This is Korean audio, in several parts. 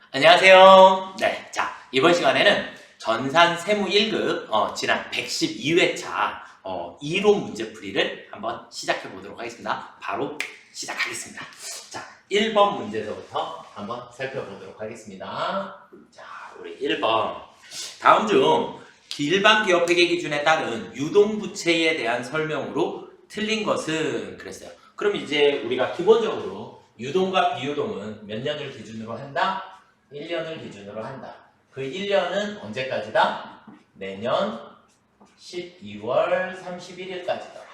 안녕하세요. 네, 자, 이번 시간에는 전산 세무 1급 지난 112회차 이론 문제풀이를 한번 시작해 보도록 하겠습니다. 바로 시작하겠습니다. 자, 1번 문제서부터 한번 살펴보도록 하겠습니다. 자, 우리 1번. 다음 중 일반 기업 회계 기준에 따른 유동부채에 대한 설명으로 틀린 것은 그랬어요. 그럼 이제 우리가 기본적으로 유동과 비유동은 몇 년을 기준으로 한다? 1년을 기준으로 한다. 그 1년은 언제까지다? 내년 12월 31일까지더라.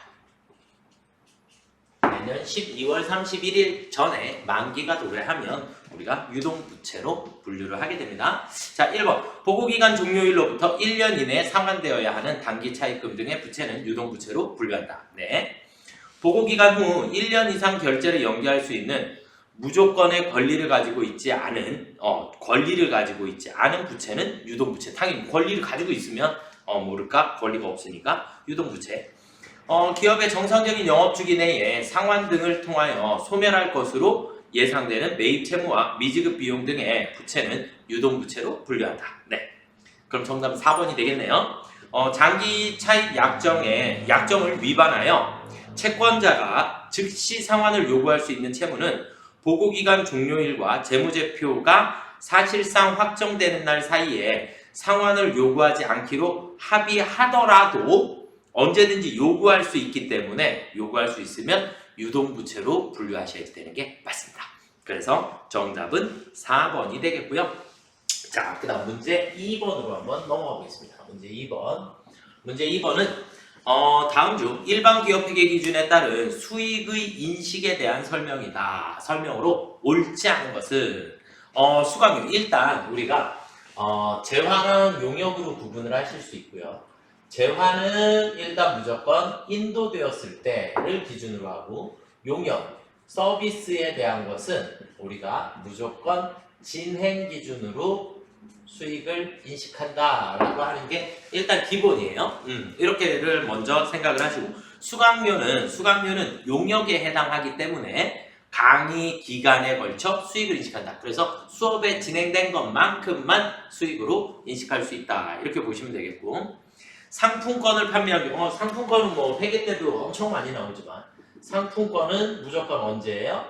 내년 12월 31일 전에 만기가 도래하면 우리가 유동부채로 분류를 하게 됩니다. 자, 1번. 보고기간 종료일로부터 1년 이내에 상환되어야 하는 단기 차입금 등의 부채는 유동부채로 분류한다. 네. 보고기간 후 1년 이상 결제를 연기할 수 있는 무조건의 권리를 가지고 있지 않은 부채는 유동부채. 당연히 권리를 가지고 있으면 모를까 권리가 없으니까 유동부채. 기업의 정상적인 영업주기 내에 상환 등을 통하여 소멸할 것으로 예상되는 매입 채무와 미지급 비용 등의 부채는 유동부채로 분류한다. 네. 그럼 정답은 4번이 되겠네요. 장기 차입 약정을 위반하여 채권자가 즉시 상환을 요구할 수 있는 채무는 보고기간 종료일과 재무제표가 사실상 확정되는 날 사이에 상환을 요구하지 않기로 합의하더라도 언제든지 요구할 수 있기 때문에 요구할 수 있으면 유동부채로 분류하셔야 되는 게 맞습니다. 그래서 정답은 4번이 되겠고요. 자, 그 다음 문제 2번으로 한번 넘어가 보겠습니다. 문제 2번. 문제 2번은 다음 중 일반 기업 회계 기준에 따른 수익의 인식에 대한 설명이다. 설명으로 옳지 않은 것은 수강료. 일단 우리가 재화는 용역으로 구분을 하실 수 있고요. 재화는 일단 무조건 인도되었을 때를 기준으로 하고 용역, 서비스에 대한 것은 우리가 무조건 진행 기준으로 수익을 인식한다라고 하는 게 일단 기본이에요. 이렇게를 먼저 생각을 하시고 수강료는 용역에 해당하기 때문에 강의 기간에 걸쳐 수익을 인식한다. 그래서 수업에 진행된 것만큼만 수익으로 인식할 수 있다. 이렇게 보시면 되겠고 상품권을 판매하기 상품권은 뭐 회계 때도 엄청 많이 나오지만 상품권은 무조건 언제예요?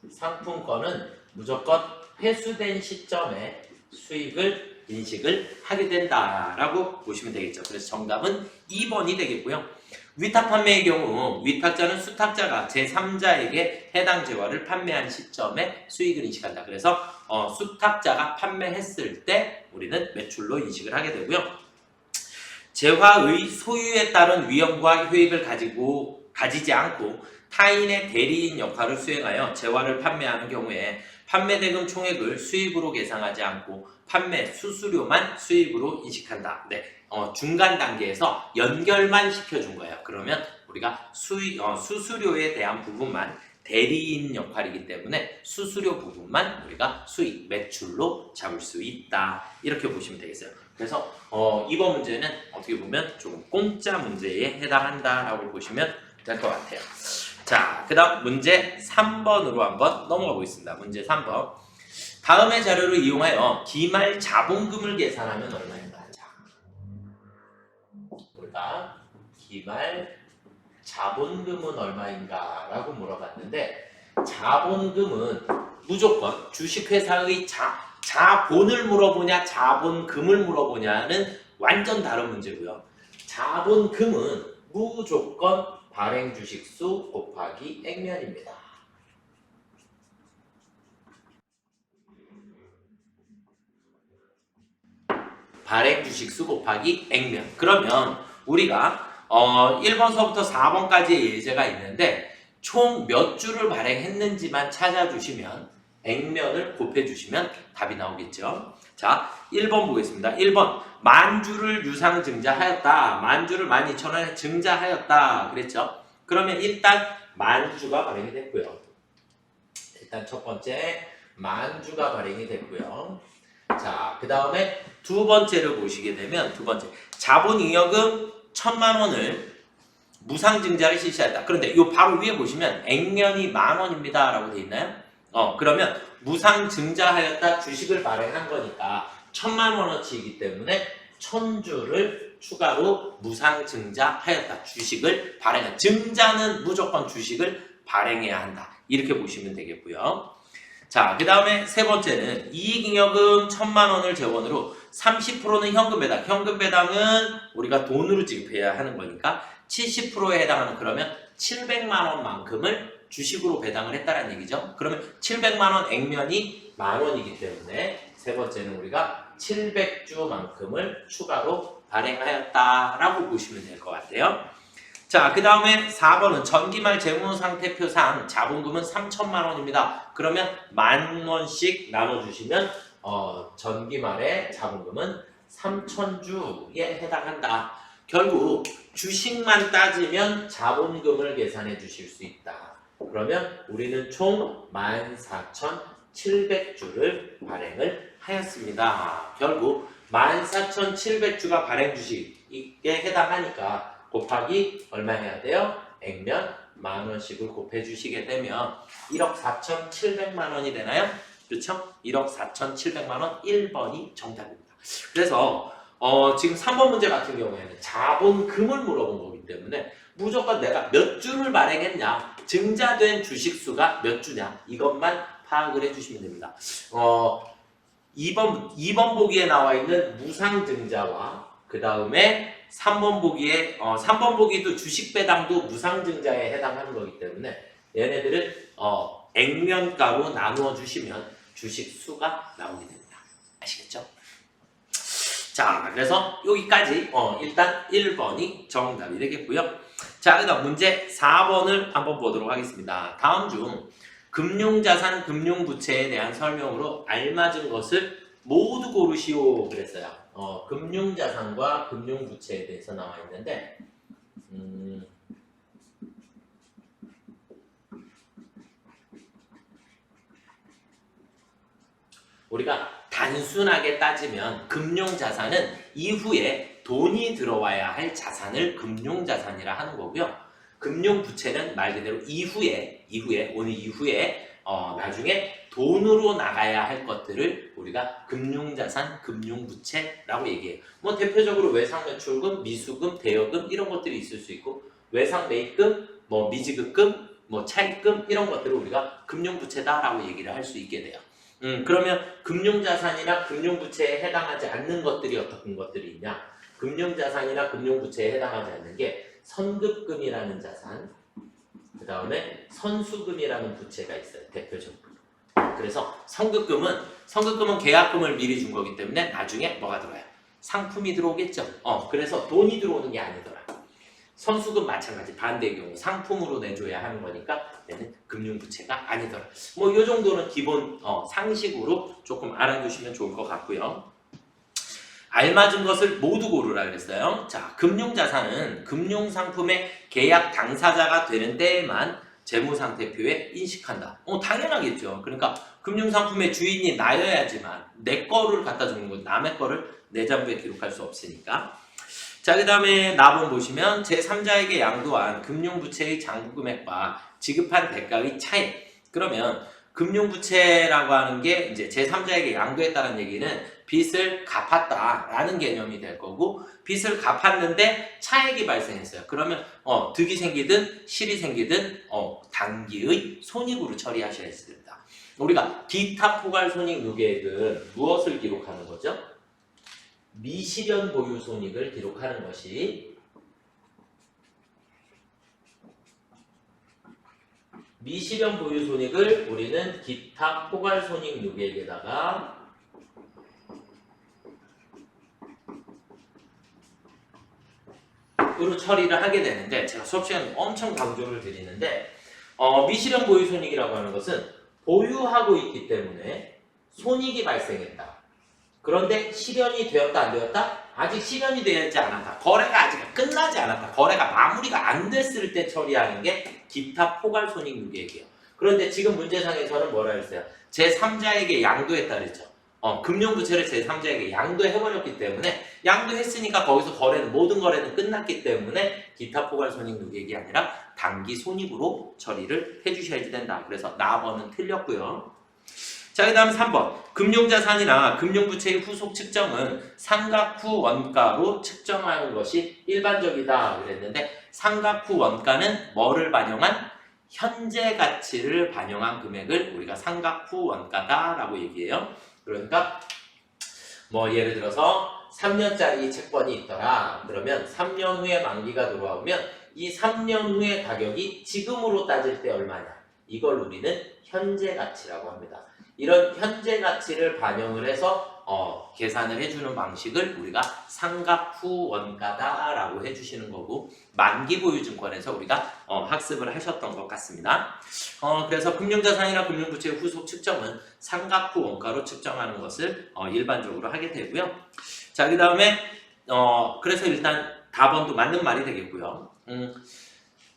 상품권은 무조건 회수된 시점에 수익을 인식을 하게 된다라고 보시면 되겠죠. 그래서 정답은 2번이 되겠고요. 위탁 판매의 경우 위탁자는 수탁자가 제3자에게 해당 재화를 판매한 시점에 수익을 인식한다. 그래서 수탁자가 판매했을 때 우리는 매출로 인식을 하게 되고요. 재화의 소유에 따른 위험과 효익을 가지지 않고 타인의 대리인 역할을 수행하여 재화를 판매하는 경우에 판매 대금 총액을 수입으로 계상하지 않고 판매 수수료만 수입으로 인식한다. 네, 중간 단계에서 연결만 시켜준 거예요. 그러면 우리가 수수료에 대한 부분만 대리인 역할이기 때문에 수수료 부분만 우리가 수익, 매출로 잡을 수 있다. 이렇게 보시면 되겠어요. 그래서 이번 문제는 어떻게 보면 조금 공짜 문제에 해당한다라고 보시면 될 것 같아요. 자, 그 다음 문제 3번으로 한번 넘어가 보겠습니다. 문제 3번. 다음의 자료를 이용하여 기말 자본금을 계산하면 얼마인가 하자. 우리가 기말 자본금은 얼마인가 라고 물어봤는데 자본금은 무조건 주식회사의 자본을 물어보냐 자본금을 물어보냐는 완전 다른 문제고요. 자본금은 무조건 발행 주식수 곱하기 액면입니다. 발행 주식수 곱하기 액면. 그러면 우리가 1번서부터 4번까지의 예제가 있는데 총 몇 주를 발행했는지만 찾아주시면 액면을 곱해주시면 답이 나오겠죠. 자, 1번 보겠습니다. 1번 만주를 유상 증자하였다. 만주를 12,000원에 증자하였다. 그랬죠. 그러면 일단 만주가 발행이 됐고요. 일단 첫 번째 만주가 발행이 됐고요. 자, 그 다음에 두 번째를 보시게 되면 두 번째 자본잉여금 1,000만원을 무상증자를 실시했다. 그런데 요 바로 위에 보시면 액면이 10,000원입니다 라고 되어 있나요? 그러면 무상증자하였다 주식을 발행한 거니까 1,000만 원어치이기 때문에 1,000주를 추가로 무상증자하였다. 주식을 발행한. 증자는 무조건 주식을 발행해야 한다. 이렇게 보시면 되겠고요. 자, 그 다음에 세 번째는 이익잉여금 1,000만 원을 재원으로 30%는 현금 배당. 현금 배당은 우리가 돈으로 지급해야 하는 거니까 70%에 해당하는 그러면 700만 원만큼을 주식으로 배당을 했다는 얘기죠. 그러면 700만 원 액면이 만 원이기 때문에 세 번째는 우리가 700주만큼을 추가로 발행하였다라고 보시면 될 것 같아요. 자, 그 다음에 4번은 전기말 재무상태표상 자본금은 3,000만 원입니다. 그러면 10,000원씩 나눠주시면 전기말의 자본금은 3,000주에 해당한다. 결국 주식만 따지면 자본금을 계산해 주실 수 있다. 그러면 우리는 총 14,700주를 발행을 하였습니다. 결국 14,700주가 발행 주식에 해당하니까 곱하기 얼마 해야 돼요? 액면 10,000원씩을 곱해 주시게 되면 1억 4,700만 원이 되나요? 그렇죠? 1억 4,700만 원 1번이 정답입니다. 그래서 지금 3번 문제 같은 경우에는 자본금을 물어본 거기 때문에 무조건 내가 몇 주를 발행했냐, 증자된 주식수가 몇 주냐 이것만 파악을 해주시면 됩니다. 2번 보기에 나와 있는 무상증자와 그 다음에 3번 보기에 3번 보기도 주식 배당도 무상증자에 해당하는 거기 때문에 얘네들을 액면가로 나누어 주시면 주식 수가 나오게 됩니다. 아시겠죠? 자, 그래서 여기까지 일단 1번이 정답이 되겠고요. 자, 그다음 문제 4번을 한번 보도록 하겠습니다. 다음 중 금융자산, 금융부채에 대한 설명으로 알맞은 것을 모두 고르시오 그랬어요. 금융자산과 금융부채에 대해서 나와 있는데 우리가 단순하게 따지면 금융자산은 이후에 돈이 들어와야 할 자산을 금융자산이라 하는 거고요. 금융부채는 말 그대로 오늘 이후에 나중에 돈으로 나가야 할 것들을 우리가 금융자산, 금융부채라고 얘기해요. 뭐 대표적으로 외상매출금, 미수금, 대여금 이런 것들이 있을 수 있고 외상매입금, 뭐 미지급금, 뭐 차입금 이런 것들을 우리가 금융부채다라고 얘기를 할 수 있게 돼요. 그러면 금융자산이나 금융부채에 해당하지 않는 것들이 어떤 것들이 있냐? 금융자산이나 금융부채에 해당하지 않는 게 선급금이라는 자산, 그 다음에 선수금이라는 부채가 있어요. 대표적으로. 그래서 선급금은 계약금을 미리 준 거기 때문에 나중에 뭐가 들어와요? 상품이 들어오겠죠. 그래서 돈이 들어오는 게 아니더라. 선수금 마찬가지 반대의 경우 상품으로 내줘야 하는 거니까 얘는 금융부채가 아니더라. 뭐 이 정도는 기본 상식으로 조금 알아두시면 좋을 것 같고요. 알맞은 것을 모두 고르라 그랬어요. 자, 금융자산은 금융상품의 계약 당사자가 되는 때에만 재무상태표에 인식한다. 당연하겠죠. 그러니까 금융상품의 주인이 나여야지만 내 거를 갖다 주는 건 남의 거를 내 잔부에 기록할 수 없으니까. 자, 그 다음에 나번 보시면 제3자에게 양도한 금융부채의 장부금액과 지급한 대가의 차이. 그러면 금융부채라고 하는 게 이제 제3자에게 양도했다는 얘기는 빚을 갚았다라는 개념이 될 거고 빚을 갚았는데 차액이 발생했어요. 그러면 득이 생기든 실이 생기든 당기의 손익으로 처리하셔야 됩니다. 우리가 기타 포괄 손익 누계액은 무엇을 기록하는 거죠? 미실현 보유 손익을 기록하는 것이 미실현 보유 손익을 우리는 기타 포괄 손익 누계액에다가 으로 처리를 하게 되는데 제가 수업 시간에 엄청 강조를 드리는데 미실현 보유 손익이라고 하는 것은 보유하고 있기 때문에 손익이 발생했다. 그런데 실현이 되었다 안 되었다? 아직 실현이 되지 않았다. 거래가 아직 끝나지 않았다. 거래가 마무리가 안 됐을 때 처리하는 게 기타 포괄 손익 누계액이에요. 그런데 지금 문제상에서는 뭐라 했어요? 제3자에게 양도했다 그랬죠. 금융부채를 제3자에게 양도해버렸기 때문에 양도했으니까 거기서 모든 거래는 끝났기 때문에 기타 포괄 손익 누계액이 아니라 단기 손익으로 처리를 해주셔야 된다. 그래서 나번은 틀렸고요. 자, 그 다음 3번. 금융자산이나 금융부채의 후속 측정은 상각 후 원가로 측정하는 것이 일반적이다 그랬는데 상각 후 원가는 뭐를 반영한? 현재 가치를 반영한 금액을 우리가 상각 후 원가다라고 얘기해요. 그러니까 뭐 예를 들어서 3년짜리 채권이 있더라. 그러면 3년 후에 만기가 들어오면 이 3년 후의 가격이 지금으로 따질 때 얼마냐? 이걸 우리는 현재 가치라고 합니다. 이런 현재 가치를 반영을 해서 계산을 해주는 방식을 우리가 상각 후 원가다라고 해주시는 거고 만기 보유 증권에서 우리가 학습을 하셨던 것 같습니다. 그래서 금융자산이나 금융부채의 후속 측정은 상각 후 원가로 측정하는 것을 일반적으로 하게 되고요. 자, 그 다음에 그래서 일단 답번도 맞는 말이 되겠고요.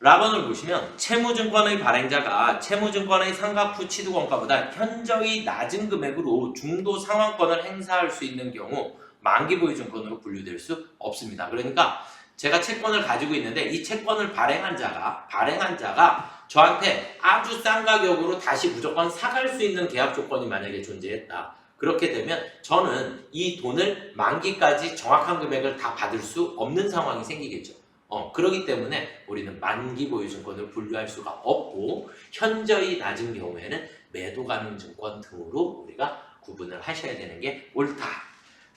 라번을 보시면 채무증권의 발행자가 채무증권의 상각 후 취득원가보다 현저히 낮은 금액으로 중도 상환권을 행사할 수 있는 경우 만기 보유 증권으로 분류될 수 없습니다. 그러니까 제가 채권을 가지고 있는데 이 채권을 발행한 자가 저한테 아주 싼 가격으로 다시 무조건 사갈 수 있는 계약 조건이 만약에 존재했다. 그렇게 되면 저는 이 돈을 만기까지 정확한 금액을 다 받을 수 없는 상황이 생기겠죠. 그렇기 때문에 우리는 만기 보유 증권을 분류할 수가 없고 현저히 낮은 경우에는 매도 가능 증권 등으로 우리가 구분을 하셔야 되는 게 옳다.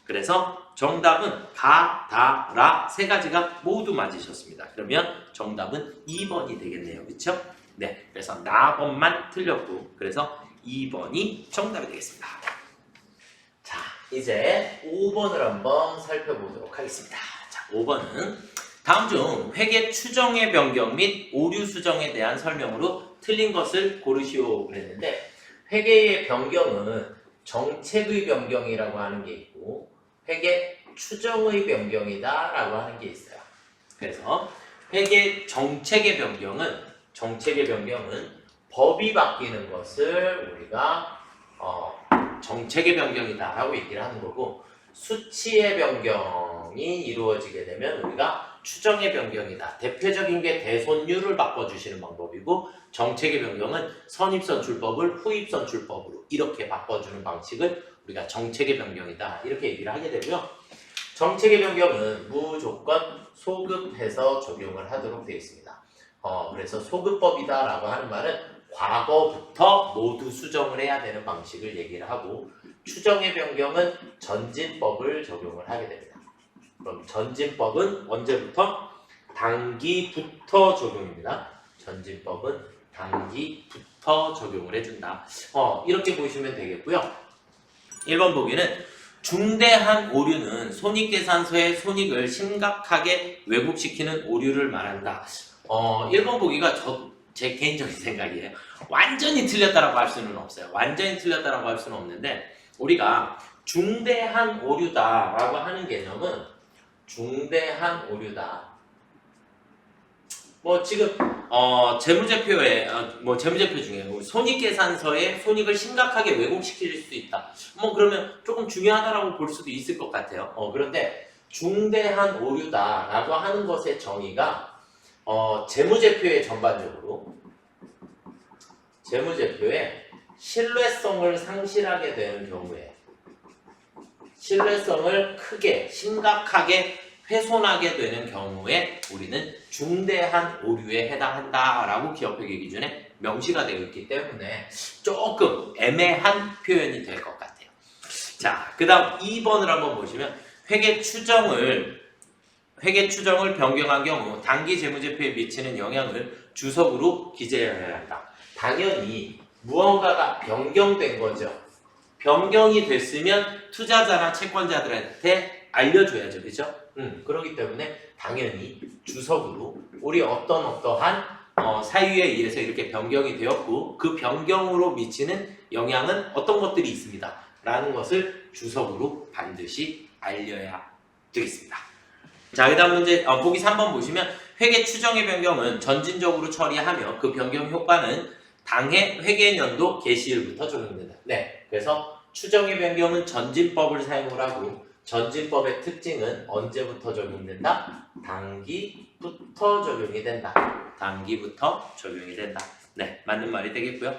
그래서 정답은 가, 다, 라 세 가지가 모두 맞으셨습니다. 그러면 정답은 2번이 되겠네요. 그렇죠? 네, 그래서 나번만 틀렸고 그래서 2번이 정답이 되겠습니다. 자, 이제 5번을 한번 살펴보도록 하겠습니다. 자, 5번은 다음 중 회계 추정의 변경 및 오류 수정에 대한 설명으로 틀린 것을 고르시오 그랬는데 회계의 변경은 정책의 변경이라고 하는 게 있고 회계 추정의 변경이다 라고 하는 게 있어요. 그래서 회계 정책의 변경은 법이 바뀌는 것을 우리가 정책의 변경이다 라고 얘기를 하는 거고 수치의 변경이 이루어지게 되면 우리가 추정의 변경이다. 대표적인 게 대손율을 바꿔주시는 방법이고 정책의 변경은 선입선출법을 후입선출법으로 이렇게 바꿔주는 방식을 우리가 정책의 변경이다. 이렇게 얘기를 하게 되고요. 정책의 변경은 무조건 소급해서 적용을 하도록 되어 있습니다. 그래서 소급법이다 라고 하는 말은 과거부터 모두 수정을 해야 되는 방식을 얘기를 하고 추정의 변경은 전진법을 적용을 하게 됩니다. 그럼 전진법은 언제부터? 단기부터 적용입니다. 전진법은 단기부터 적용을 해준다. 이렇게 보시면 되겠고요. 1번 보기는 중대한 오류는 손익계산서의 손익을 심각하게 왜곡시키는 오류를 말한다. 1번 보기가 제 개인적인 생각이에요. 완전히 틀렸다라고 할 수는 없어요. 완전히 틀렸다라고 할 수는 없는데 우리가 중대한 오류다라고 하는 개념은 중대한 오류다. 뭐 지금 재무제표에 재무제표 중에 손익계산서에 손익을 심각하게 왜곡시킬 수 있다. 뭐 그러면 조금 중요하다라고 볼 수도 있을 것 같아요. 그런데 중대한 오류다라고 하는 것의 정의가 재무제표에 전반적으로 재무제표에 신뢰성을 상실하게 되는 경우에 신뢰성을 크게 심각하게 훼손하게 되는 경우에 우리는 중대한 오류에 해당한다라고 기업회계 기준에 명시가 되어 있기 때문에 조금 애매한 표현이 될 것 같아요. 자, 그 다음 2번을 한번 보시면 회계 추정을 변경한 경우 단기 재무제표에 미치는 영향을 주석으로 기재해야 한다. 당연히 무언가가 변경된 거죠. 변경이 됐으면 투자자나 채권자들한테 알려줘야죠. 그죠? 그렇기 때문에 당연히 주석으로 우리 어떠한 사유에 의해서 이렇게 변경이 되었고 그 변경으로 미치는 영향은 어떤 것들이 있습니다. 라는 것을 주석으로 반드시 알려야 되겠습니다. 자, 그 다음 문제 보기 3번 보시면 회계 추정의 변경은 전진적으로 처리하며 그 변경 효과는 당해 회계연도 개시일부터 적용된다. 네, 그래서 추정의 변경은 전진법을 사용을 하고 전진법의 특징은 언제부터 적용된다? 당기부터 적용이 된다. 당기부터 적용이 된다. 네, 맞는 말이 되겠고요.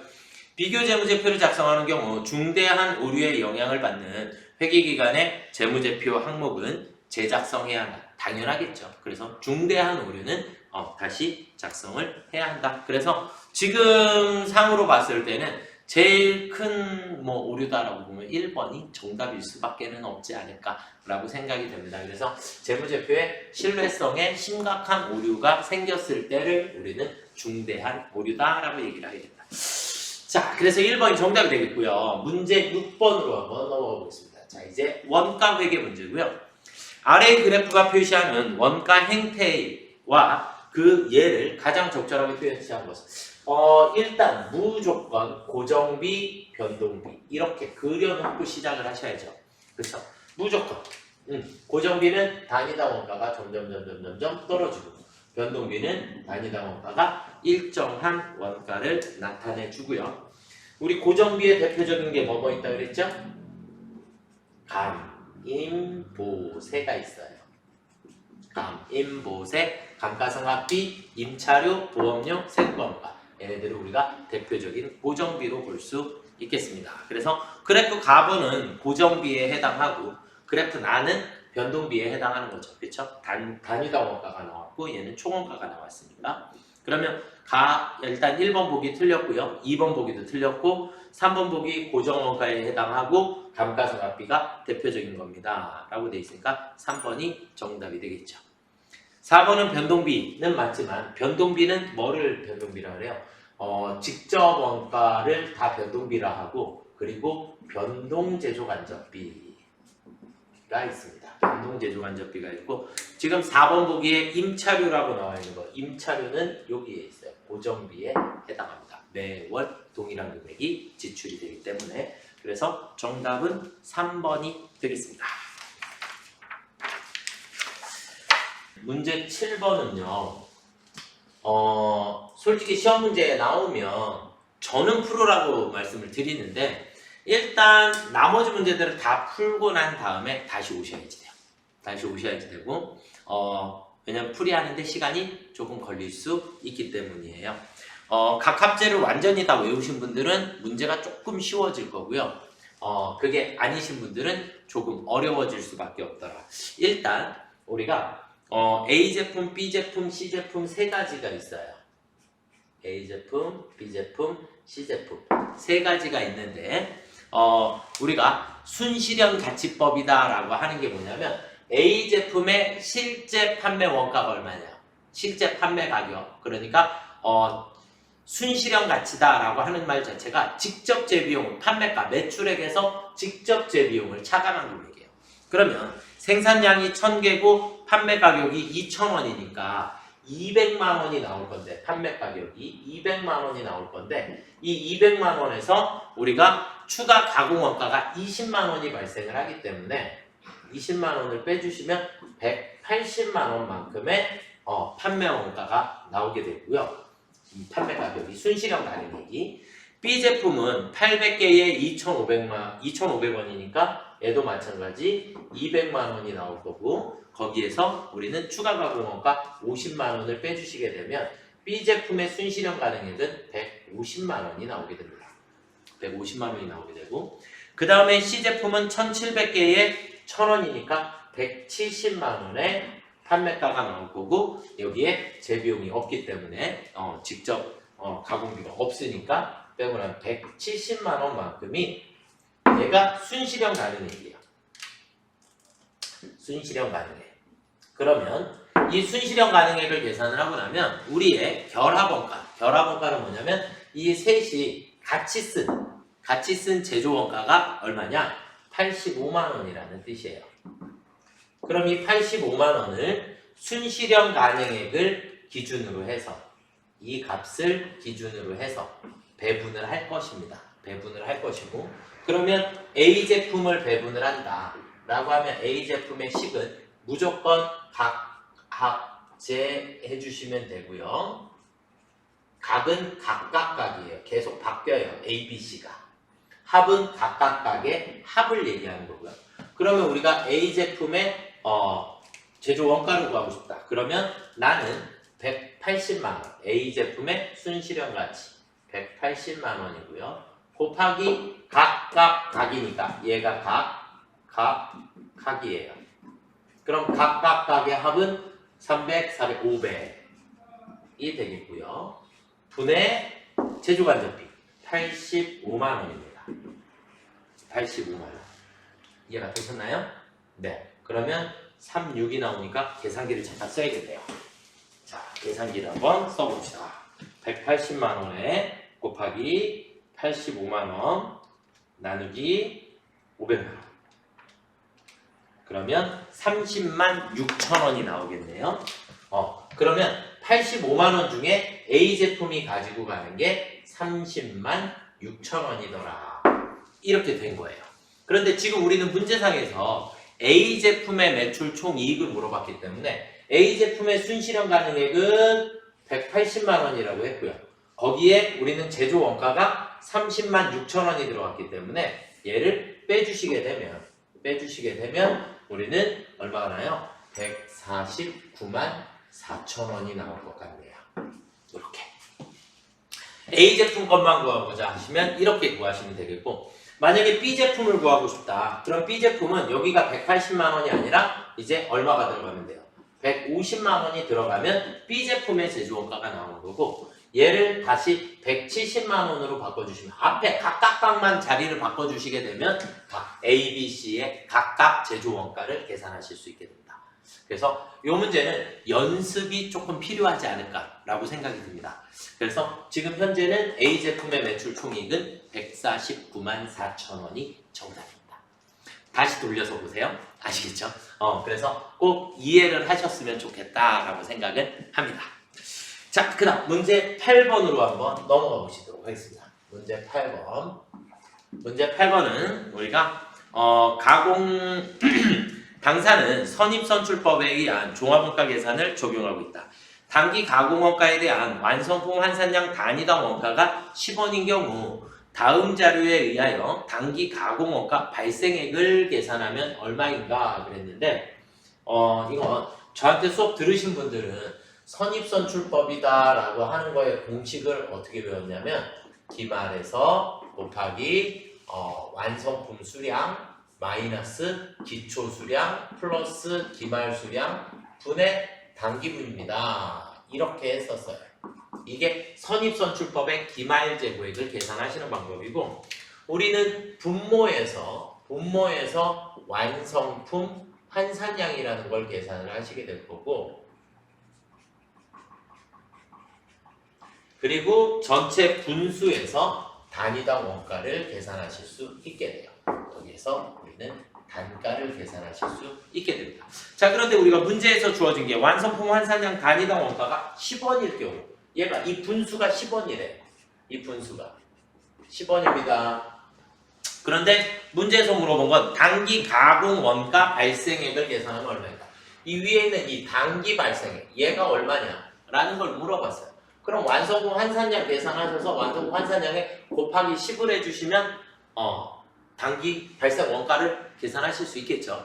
비교 재무제표를 작성하는 경우 중대한 오류에 영향을 받는 회계기간의 재무제표 항목은 재작성해야 한다. 당연하겠죠. 그래서 중대한 오류는 다시 작성을 해야 한다. 그래서 지금 상으로 봤을 때는 제일 큰 뭐 오류다라고 보면 1번이 정답일 수밖에는 없지 않을까라고 생각이 됩니다. 그래서 재무제표의 신뢰성에 심각한 오류가 생겼을 때를 우리는 중대한 오류다라고 얘기를 하게 된다. 자, 그래서 1번이 정답이 되겠고요. 문제 6번으로 한번 넘어가 보겠습니다. 자, 이제 원가 회계 문제고요. 아래의 그래프가 표시하는 원가 행태와 그 예를 가장 적절하게 표현한 것은 일단 무조건 고정비, 변동비 이렇게 그려놓고 시작을 하셔야죠. 그렇죠? 무조건 고정비는 단위당 원가가 점점 떨어지고 변동비는 단위당 원가가 일정한 원가를 나타내 주고요. 우리 고정비의 대표적인 게 뭐뭐 있다 그랬죠? 감, 임, 보세가 있어요. 감, 임, 보세, 감가상각비, 임차료, 보험료, 세권가 얘네들을 우리가 대표적인 고정비로 볼 수 있겠습니다. 그래서 그래프 가번은 고정비에 해당하고 그래프 나는 변동비에 해당하는 거죠. 그렇죠? 단위당 원가가 나왔고 얘는 총원가가 나왔으니까 그러면 일단 1번 보기 틀렸고요. 2번 보기도 틀렸고 3번 보기 고정원가에 해당하고 감가상각비가 대표적인 겁니다. 라고 돼 있으니까 3번이 정답이 되겠죠. 4번은 변동비는 맞지만 변동비는 뭐를 변동비라 그래요? 직접 원가를 다 변동비라 하고 그리고 변동제조간접비가 있습니다. 변동제조간접비가 있고 지금 4번 보기에 임차료라고 나와 있는 거 임차료는 여기에 있어요. 고정비에 해당합니다. 매월 동일한 금액이 지출이 되기 때문에 그래서 정답은 3번이 되겠습니다. 문제 7번은요. 솔직히 시험 문제에 나오면 저는 풀으라고 말씀을 드리는데 일단 나머지 문제들을 다 풀고 난 다음에 다시 오셔야지 돼요. 다시 오셔야지 되고 왜냐면 풀이하는데 시간이 조금 걸릴 수 있기 때문이에요. 각 합제를 완전히 다 외우신 분들은 문제가 조금 쉬워질 거고요. 그게 아니신 분들은 조금 어려워질 수밖에 없더라. 일단 우리가 A 제품, B 제품, C 제품 세 가지가 있어요. A 제품, B 제품, C 제품 세 가지가 있는데 우리가 순실현 가치법이다 라고 하는 게 뭐냐면 A 제품의 실제 판매 원가가 얼마냐 실제 판매 가격 그러니까 순실현 가치다 라고 하는 말 자체가 직접 재비용 판매가 매출액에서 직접 재비용을 차감한 금액이에요. 그러면 생산량이 1000개고 판매 가격이 2,000원이니까 200만 원이 나올 건데 판매 가격이 200만 원이 나올 건데 이 200만 원에서 우리가 추가 가공 원가가 20만 원이 발생을 하기 때문에 20만 원을 빼주시면 180만 원만큼의 판매 원가가 나오게 되고요. 이 판매 가격이 순실현 가격이 B 제품은 800개에 2,500원이니까 얘도 마찬가지 200만 원이 나올 거고 거기에서 우리는 추가 가공원가 50만 원을 빼주시게 되면 B 제품의 순실현 가능액은 150만 원이 나오게 됩니다. 150만 원이 나오게 되고 그 다음에 C 제품은 1,700개에 1,000원이니까 170만 원의 판매가가 나올 거고 여기에 재비용이 없기 때문에 직접 가공비가 없으니까 빼고 나면 170만 원만큼이 얘가 순실현 가능액이에요. 순실현 가능액. 그러면 이 순실현 가능액을 계산을 하고 나면 우리의 결합원가는 뭐냐면 이 셋이 같이 쓴 제조원가가 얼마냐? 85만 원이라는 뜻이에요. 그럼 이 85만 원을 순실현 가능액을 기준으로 해서 이 값을 기준으로 해서 배분을 할 것입니다. 배분을 할 것이고 그러면 A 제품을 배분을 한다 라고 하면 A 제품의 식은 무조건 각 합제해 주시면 되고요. 각은 각각각이에요. 계속 바뀌어요. A, B, C가. 합은 각각각의 합을 얘기하는 거고요. 그러면 우리가 A 제품의 제조 원가를 구하고 싶다. 그러면 나는 180만 원. A 제품의 순실현 가치 180만 원이고요. 곱하기 각각각이니까 얘가 각이에요. 그럼 각각각의 합은 300, 400, 500이 되겠고요. 분의 제조간접비 85만 원입니다. 85만 원. 이해가 되셨나요? 네. 그러면 36이 나오니까 계산기를 잠깐 써야겠네요. 자, 계산기를 한번 써봅시다. 180만 원에 곱하기 85만 원 나누기 500만 원. 그러면 30만 6천 원이 나오겠네요. 그러면 85만 원 중에 A 제품이 가지고 가는 게 30만 6천 원이더라. 이렇게 된 거예요. 그런데 지금 우리는 문제상에서 A 제품의 매출 총이익을 물어봤기 때문에 A 제품의 순실현 가능액은 180만 원이라고 했고요. 거기에 우리는 제조 원가가 30만 6천 원이 들어갔기 때문에 얘를 빼주시게 되면 우리는 얼마가 나요? 149만 4천 원이 나올 것 같네요. 이렇게 A 제품 것만 구하고자 하시면 이렇게 구하시면 되겠고, 만약에 B 제품을 구하고 싶다. 그럼 B 제품은 여기가 180만 원이 아니라 이제 얼마가 들어가면 돼요? 150만 원이 들어가면 B 제품의 제조 원가가 나오는 거고, 얘를 다시 170만 원으로 바꿔주시면 앞에 각각만 자리를 바꿔주시게 되면 각 A, B, C의 각각 제조 원가를 계산하실 수 있게 됩니다. 그래서 이 문제는 연습이 조금 필요하지 않을까라고 생각이 듭니다. 그래서 지금 현재는 A 제품의 매출 총이익은 149만 4천 원이 정답입니다. 다시 돌려서 보세요. 아시겠죠? 그래서 꼭 이해를 하셨으면 좋겠다라고 생각은 합니다. 자, 그 다음 문제 8번으로 한번 넘어가 보시도록 하겠습니다. 문제 8번. 문제 8번은 우리가 가공 당사는 선입선출법에 의한 종합원가 계산을 적용하고 있다. 단기 가공원가에 대한 완성품 환산량 단위당 원가가 10원인 경우 다음 자료에 의하여 단기 가공원가 발생액을 계산하면 얼마인가 그랬는데, 이건 저한테 수업 들으신 분들은 선입선출법이다 라고 하는 거에 공식을 어떻게 배웠냐면, 기말에서 곱하기 완성품 수량 마이너스 기초 수량 플러스 기말 수량 분의 단기분입니다. 이렇게 했었어요. 이게 선입선출법의 기말 재고액을 계산하시는 방법이고, 우리는 분모에서 완성품 환산량이라는 걸 계산을 하시게 될 거고, 그리고 전체 분수에서 단위당 원가를 계산하실 수 있게 돼요. 여기에서 우리는 단가를 계산하실 수 있게 됩니다. 자, 그런데 우리가 문제에서 주어진 게 완성품 환산량 단위당 원가가 10원일 경우, 얘가 이 분수가 10원이래. 이 분수가 10원입니다. 그런데 문제에서 물어본 건 단기 가공 원가 발생액을 계산하면 얼마인가? 이 위에 있는 이 단기 발생액, 얘가 얼마냐? 라는 걸 물어봤어요. 그럼 완성품 환산량 계산하셔서 완성품 환산량에 곱하기 10을 해주시면 단기 발생 원가를 계산하실 수 있겠죠.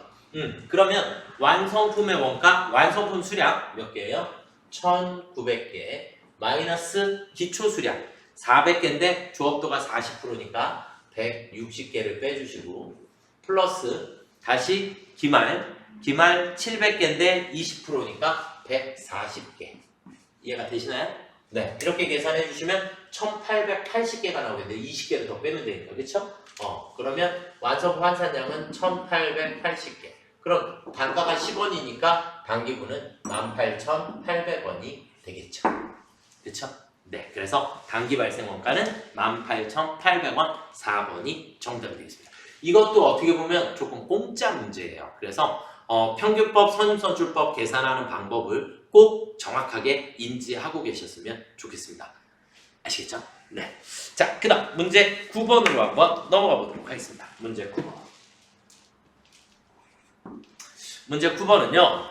그러면 완성품의 원가, 완성품 수량 몇 개예요? 1900개 마이너스 기초 수량 400개인데 조업도가 40%니까 160개를 빼주시고, 플러스 다시 기말 700개인데 20%니까 140개. 이해가 되시나요? 네, 이렇게 계산해 주시면 1880개가 나오겠는데 20개를 더 빼면 되니까, 그렇죠? 그러면 완성품 환산량은 1880개. 그럼 단가가 10원이니까 단기분은 18,800원이 되겠죠. 그렇죠? 네, 그래서 단기 발생 원가는 18,800원 4번이 정답이 되겠습니다. 이것도 어떻게 보면 조금 공짜 문제예요. 그래서 평균법, 선입선출법 계산하는 방법을 꼭 정확하게 인지하고 계셨으면 좋겠습니다. 아시겠죠? 네. 자, 그 다음 문제 9번으로 한번 넘어가 보도록 하겠습니다. 문제 9번. 문제 9번은요.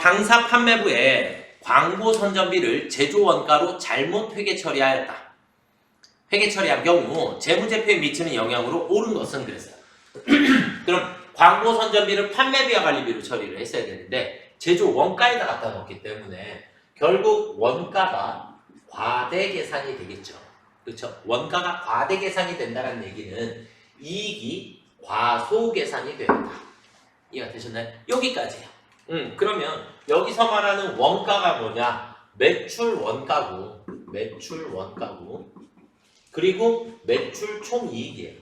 당사 판매부에 광고 선전비를 제조 원가로 잘못 회계 처리하였다. 회계 처리한 경우 재무제표에 미치는 영향으로 옳은 것은 그랬어요. 그럼 광고 선전비를 판매비와 관리비로 처리를 했어야 되는데 제조 원가에다 갖다 놓기 때문에 결국 원가가 과대 계산이 되겠죠. 그렇죠? 원가가 과대 계산이 된다는 얘기는 이익이 과소 계산이 된다. 이해가 되셨나요? 여기까지요. 그러면 여기서 말하는 원가가 뭐냐? 매출 원가고, 매출 원가고, 그리고 매출 총이익이에요.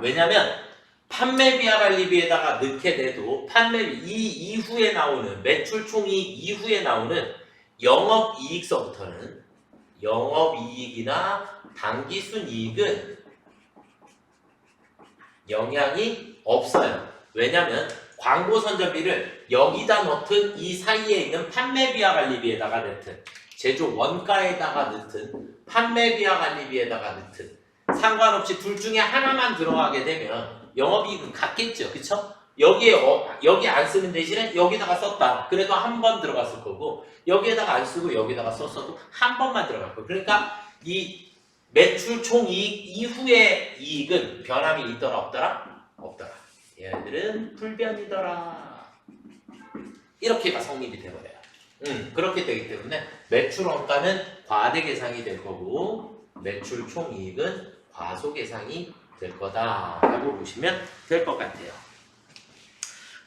왜냐면 판매비와 관리비에다가 넣게 돼도 판매비 이 이후에 나오는 매출 총이익 이후에 나오는 영업이익서부터는 영업이익이나 당기순이익은 영향이 없어요. 왜냐면 광고 선전비를 여기다 넣든 이 사이에 있는 판매비와 관리비에다가 넣든 제조 원가에다가 넣든 판매비와 관리비에다가 넣든 상관없이 둘 중에 하나만 들어가게 되면 영업이익은 같겠죠. 그쵸? 여기 안 쓰는 대신에 여기다가 썼다. 그래도 한 번 들어갔을 거고 여기에다가 안 쓰고 여기다가 썼어도 한 번만 들어갈 거고 그러니까 이 매출 총이익 이후의 이익은 변함이 있더라 없더라? 없더라. 얘네들은 불변이더라. 이렇게가 성립이 돼버려요. 그렇게 되기 때문에 매출 원가는 과대 계산이 될 거고 매출 총이익은 과소 계산이 될 거다라고 보시면 될 것 같아요.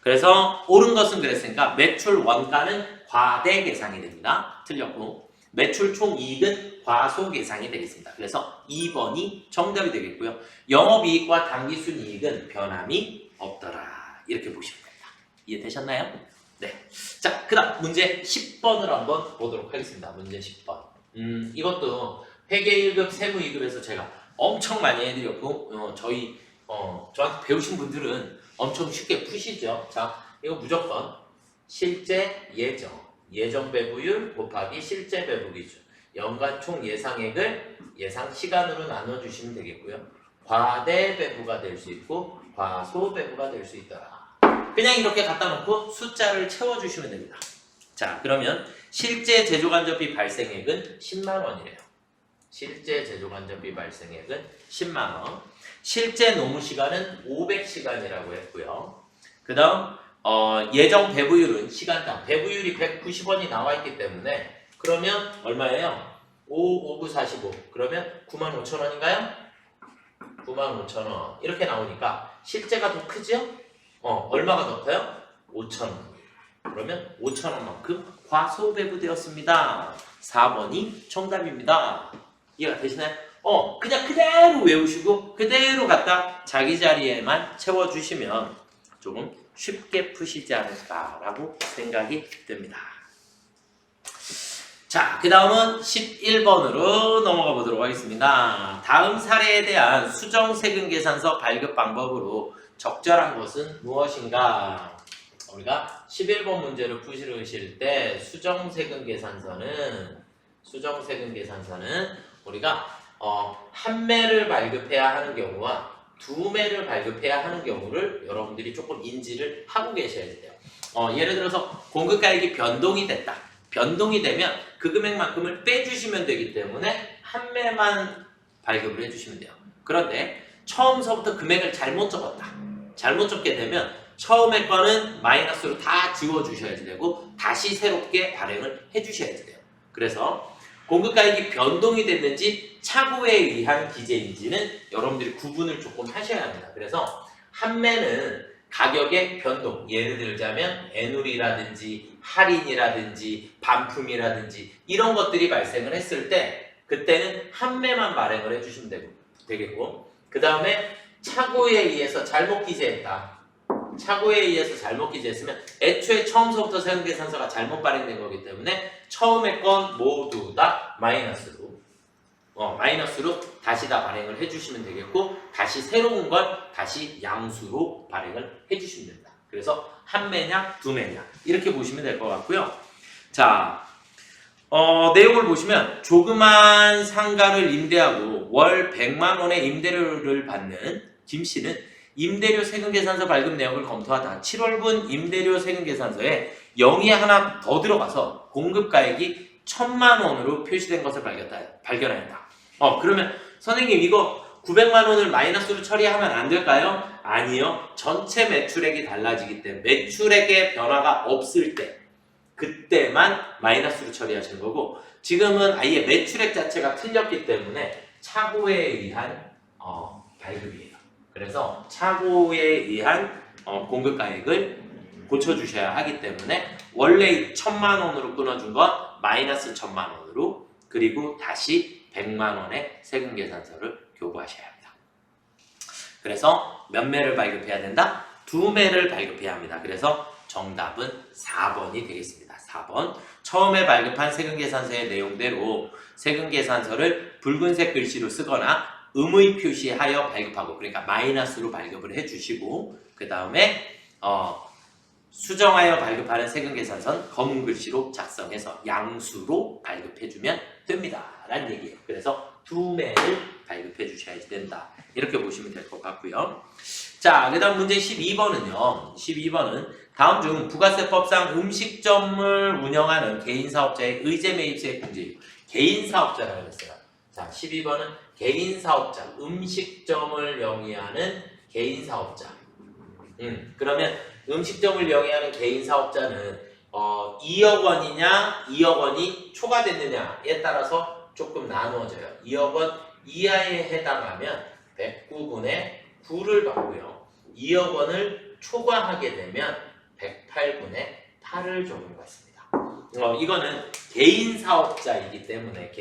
그래서 옳은 것은 그랬으니까 매출 원가는 과대 계산이 됩니다. 틀렸고 매출 총이익은 과소 계산이 되겠습니다. 그래서 2번이 정답이 되겠고요. 영업이익과 당기순이익은 변함이 없더라. 이렇게 보시면 됩니다. 이해되셨나요? 네. 자, 그 다음 문제 10번을 한번 보도록 하겠습니다. 문제 10번. 이것도 회계 1급 세무 2급에서 제가 엄청 많이 해드렸고 저한테 배우신 분들은 엄청 쉽게 푸시죠. 자, 이거 무조건 실제 예정 배부율 곱하기 실제 배부 기준 연간 총 예상액을 예상 시간으로 나눠주시면 되겠고요. 과대 배부가 될 수 있고 과소 배부가 될 수 있더라. 그냥 이렇게 갖다 놓고 숫자를 채워주시면 됩니다. 자, 그러면 실제 제조간접비 발생액은 10만 원이래요. 실제 제조간접비 발생액은 10만 원. 실제 노무시간은 500시간이라고 했고요. 그 다음 예정 배부율은 시간당 배부율이 190원이 나와 있기 때문에 그러면 얼마예요? 5, 5, 9, 45 그러면 95,000원인가요? 95,000원 이렇게 나오니까 실제가 더 크죠? 얼마가 더 커요? 5,000원 그러면 5,000원만큼 과소배부되었습니다. 4번이 정답입니다. 이해가 되시나요? 그냥 그대로 외우시고 그대로 갖다 자기 자리에만 채워주시면 조금 쉽게 푸시지 않을까라고 생각이 듭니다. 자, 그 다음은 11번으로 넘어가 보도록 하겠습니다. 다음 사례에 대한 수정세금 계산서 발급 방법으로 적절한 것은 무엇인가? 우리가 11번 문제를 푸시실 때 수정세금 계산서는 우리가 한 매를 발급해야 하는 경우와 두 매를 발급해야 하는 경우를 여러분들이 조금 인지를 하고 계셔야 돼요. 예를 들어서 공급가액이 변동이 됐다. 변동이 되면 그 금액만큼을 빼주시면 되기 때문에 한 매만 발급을 해주시면 돼요. 그런데 처음서부터 금액을 잘못 적었다. 잘못 적게 되면 처음에 거는 마이너스로 다 지워주셔야 되고 다시 새롭게 발행을 해주셔야 돼요. 그래서 공급가액이 변동이 됐는지 차고에 의한 기재인지는 여러분들이 구분을 조금 하셔야 합니다. 그래서 한 매는 가격의 변동, 예를 들자면 애누리라든지 할인이라든지 반품이라든지 이런 것들이 발생을 했을 때 그때는 한 매만 발행을 해주시면 되겠고 그 다음에 차고에 의해서 잘못 기재했다. 차고에 의해서 잘못 기재했으면 애초에 처음서부터 세금계산서가 잘못 발행된 거기 때문에 처음에 건 모두 다 마이너스로 다시 다 발행을 해주시면 되겠고 다시 새로운 건 다시 양수로 발행을 해주시면 됩니다. 그래서 한 매냐 두 매냐 이렇게 보시면 될 것 같고요. 자, 내용을 보시면 조그만 상가를 임대하고 월 100만 원의 임대료를 받는 김 씨는 임대료 세금계산서 발급 내역을 검토하다 7월분 임대료 세금계산서에 0이 하나 더 들어가서 공급가액이 1,000만 원으로 표시된 것을 발견하였다. 그러면 선생님 이거 900만 원을 마이너스로 처리하면 안 될까요? 아니요. 전체 매출액이 달라지기 때문에 매출액의 변화가 없을 때 그때만 마이너스로 처리하시는 거고 지금은 아예 매출액 자체가 틀렸기 때문에 차고에 의한 발급이에요. 그래서 차고에 의한 공급가액을 고쳐주셔야 하기 때문에 원래 1,000만 원으로 끊어준 건 마이너스 1,000만 원으로 그리고 다시 100만 원의 세금계산서를 교부하셔야 합니다. 그래서 몇 매를 발급해야 된다? 2매를 발급해야 합니다. 그래서 정답은 4번이 되겠습니다. 4번. 처음에 발급한 세금계산서의 내용대로 세금계산서를 붉은색 글씨로 쓰거나 의무 표시하여 발급하고 그러니까 마이너스로 발급을 해주시고 그 다음에 수정하여 발급하는 세금계산서는 검은 글씨로 작성해서 양수로 발급해주면 됩니다. 라는 얘기예요. 그래서 2매를 발급해 주셔야 된다. 이렇게 보시면 될 것 같고요. 자, 그 다음 문제 12번은요. 12번은 다음 중 부가세법상 음식점을 운영하는 개인사업자의 의제매입세 공제이유. 개인사업자라고 했어요. 자, 12번은 개인사업자, 음식점을 영위하는 개인사업자. 그러면 음식점을 영위하는 개인사업자는 2억 원이냐 2억 원이 초과됐느냐에 따라서 조금 나누어져요. 2억 원 이하에 해당하면 109분의 9를 받고요. 2억 원을 초과하게 되면 108분의 8을 적용받습니다. 이거는 개인사업자이기 때문에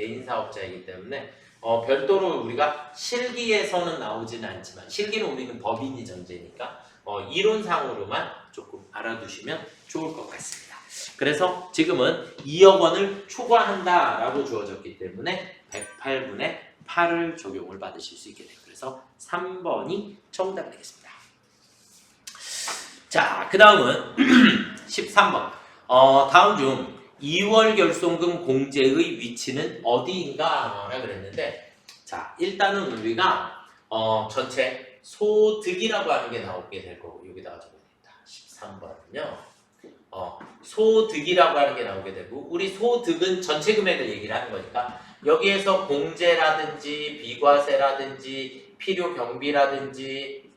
별도로 우리가 실기에서는 나오지는 않지만 실기는 우리는 법인이 전제니까 이론상으로만 조금 알아두시면 좋을 것 같습니다. 그래서 지금은 2억 원을 초과한다라고 주어졌기 때문에 108분의 8을 적용을 받으실 수 있게 돼요. 그래서 3번이 정답 되겠습니다. 자, 그 다음은 13번. 다음 중 2월 결손금 공제의 위치는 어디인가? 라고 그랬는데 자, 일단은 우리가 전체 소득이라고 하는 게 나오게 될 거고 여기다가 적어야겠다. 13번은요. 소득이라고 하는 게 나오게 되고 우리 소득은 전체 금액을 얘기를 하는 거니까 여기에서 공제라든지 비과세라든지 필요 경비라든지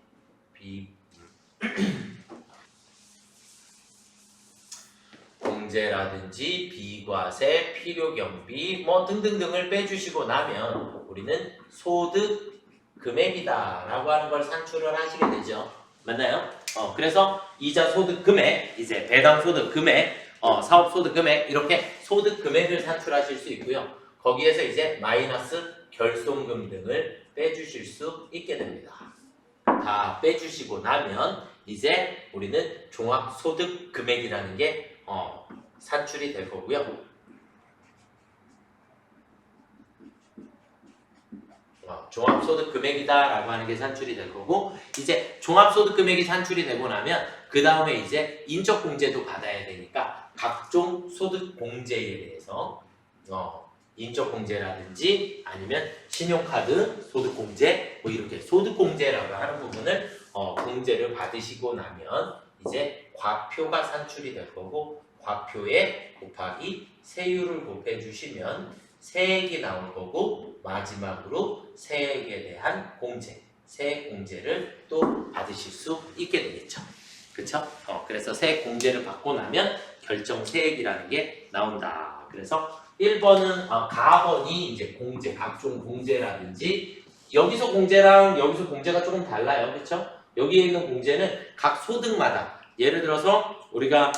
공제라든지 비과세, 필요 경비 뭐 등등등을 빼주시고 나면 우리는 소득 금액이다라고 하는 걸 산출을 하시게 되죠. 맞나요? 그래서 이자 소득 금액, 이제 배당 소득 금액, 사업 소득 금액 이렇게 소득 금액을 산출하실 수 있고요. 거기에서 이제 마이너스 결손금 등을 빼주실 수 있게 됩니다. 다 빼주시고 나면 이제 우리는 종합 소득 금액이라는 게 산출이 될 거고요. 종합소득 금액이다라고 하는 게 산출이 될 거고 이제 종합소득 금액이 산출이 되고 나면 그 다음에 이제 인적 공제도 받아야 되니까 각종 소득 공제에 대해서 인적 공제라든지 아니면 신용카드 소득 공제 뭐 이렇게 소득 공제라고 하는 부분을 공제를 받으시고 나면 이제 과표가 산출이 될 거고 과표에 곱하기 세율을 곱해 주시면 세액이 나올 거고 마지막으로 세액에 대한 공제, 세액 공제를 또 받으실 수 있게 되겠죠. 그렇죠? 그래서 세액 공제를 받고 나면 결정 세액이라는 게 나온다. 그래서 1번은 가번이 이제 공제, 각종 공제라든지 여기서 공제랑 여기서 공제가 조금 달라요. 그렇죠? 여기에 있는 공제는 각 소득마다 예를 들어서 우리가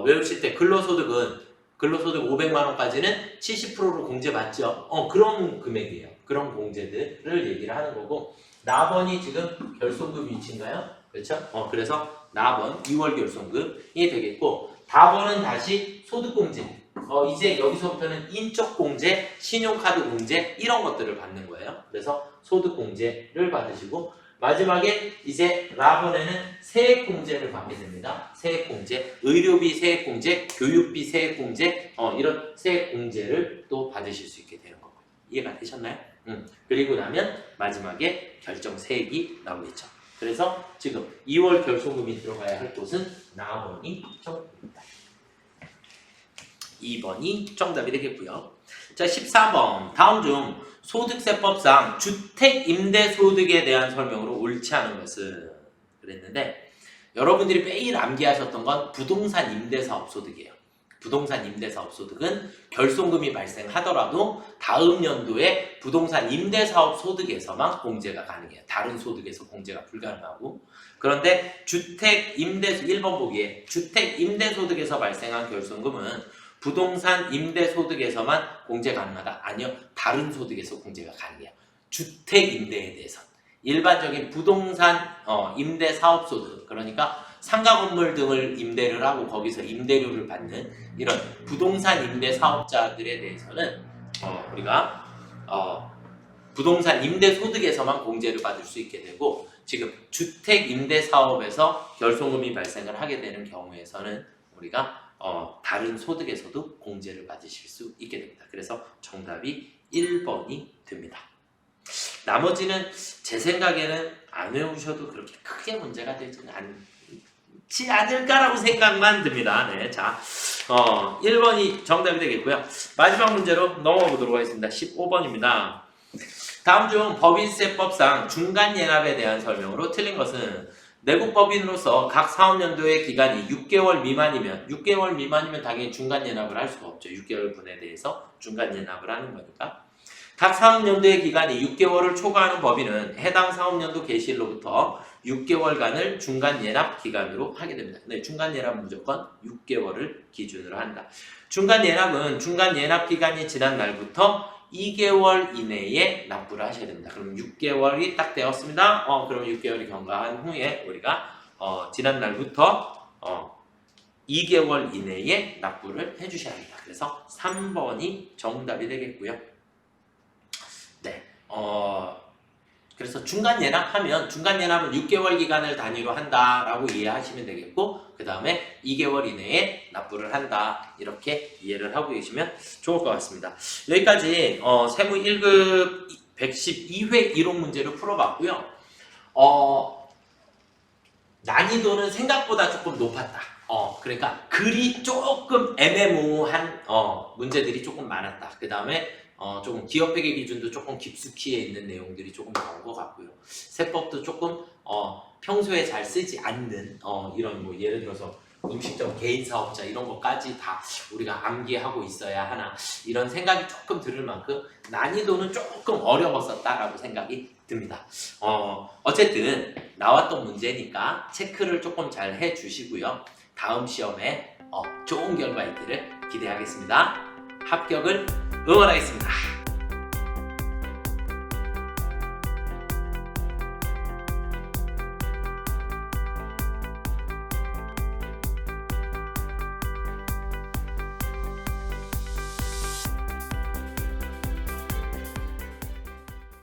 외우실 때 근로소득은 근로소득 500만 원까지는 70%로 공제 받죠. 그런 금액이에요. 그런 공제들을 얘기를 하는 거고 나번이 지금 결손금 위치인가요? 그렇죠? 그래서 나번 2월 결손금이 되겠고 다번은 다시 소득공제. 이제 여기서부터는 인적공제, 신용카드 공제 이런 것들을 받는 거예요. 그래서 소득공제를 받으시고 마지막에 이제 라번에는 세액공제를 받게 됩니다. 세액공제, 의료비 세액공제, 교육비 세액공제 이런 세액공제를 또 받으실 수 있게 되는 거고요. 이해가 되셨나요? 그리고 나면 마지막에 결정세액이 나오겠죠. 그래서 지금 2월 결손금이 들어가야 할 곳은 나번이 정답입니다. 2번이 정답이 되겠고요. 자, 14번. 다음 중 소득세법상 주택임대소득에 대한 설명으로 옳지 않은 것은 그랬는데 여러분들이 매일 암기하셨던 건 부동산 임대사업 소득이에요. 부동산 임대사업 소득은 결손금이 발생하더라도 다음 연도에 부동산 임대사업 소득에서만 공제가 가능해요. 다른 소득에서 공제가 불가능하고. 그런데 주택임대 1번 보기에 주택임대소득에서 발생한 결손금은 부동산 임대소득에서만 공제 가능하다. 아니요. 다른 소득에서 공제가 가능해요. 주택임대에 대해서. 일반적인 부동산 임대사업소득, 그러니까 상가 건물 등을 임대를 하고 거기서 임대료를 받는 이런 부동산 임대 사업자들에 대해서는 우리가 부동산 임대 소득에서만 공제를 받을 수 있게 되고, 지금 주택 임대 사업에서 결손금이 발생을 하게 되는 경우에서는 우리가 다른 소득에서도 공제를 받으실 수 있게 됩니다. 그래서 정답이 1번이 됩니다. 나머지는 제 생각에는 안 외우셔도 그렇게 크게 문제가 되지는 않지 않을까라고 생각만 듭니다. 네, 자, 1번이 정답이 되겠고요. 마지막 문제로 넘어가 보도록 하겠습니다. 15번입니다. 다음 중 법인세법상 중간예납에 대한 설명으로 틀린 것은 내국법인으로서 각 사업연도의 기간이 6개월 미만이면 당연히 중간예납을 할 수가 없죠. 6개월 분에 대해서 중간예납을 하는 거니까. 각 사업연도의 기간이 6개월을 초과하는 법인은 해당 사업연도 개시일로부터 6개월간을 중간예납 기간으로 하게 됩니다. 네, 중간예납은 무조건 6개월을 기준으로 한다. 중간예납은 중간예납 기간이 지난 날부터 2개월 이내에 납부를 하셔야 됩니다. 그럼 6개월이 딱 되었습니다. 그럼 6개월이 경과한 후에 우리가 지난 날부터 2개월 이내에 납부를 해주셔야 합니다. 그래서 3번이 정답이 되겠고요. 네, 그래서 중간예납은 6개월 기간을 단위로 한다라고 이해하시면 되겠고, 그 다음에 2개월 이내에 납부를 한다, 이렇게 이해를 하고 계시면 좋을 것 같습니다. 여기까지 세무 1급 112회 이론 문제를 풀어봤고요. 난이도는 생각보다 조금 높았다. 그러니까 글이 조금 애매모호한 문제들이 조금 많았다. 그 다음에 조금 기업회계 기준도 조금 깊숙이에 있는 내용들이 조금 나온 것 같고요. 세법도 조금 평소에 잘 쓰지 않는 이런 뭐 예를 들어서 음식점 개인 사업자 이런 것까지 다 우리가 암기하고 있어야 하나, 이런 생각이 조금 들을 만큼 난이도는 조금 어려웠었다라고 생각이 듭니다. 어쨌든 나왔던 문제니까 체크를 조금 잘 해주시고요. 다음 시험에 좋은 결과 있기를 기대하겠습니다. 합격을 응원하겠습니다.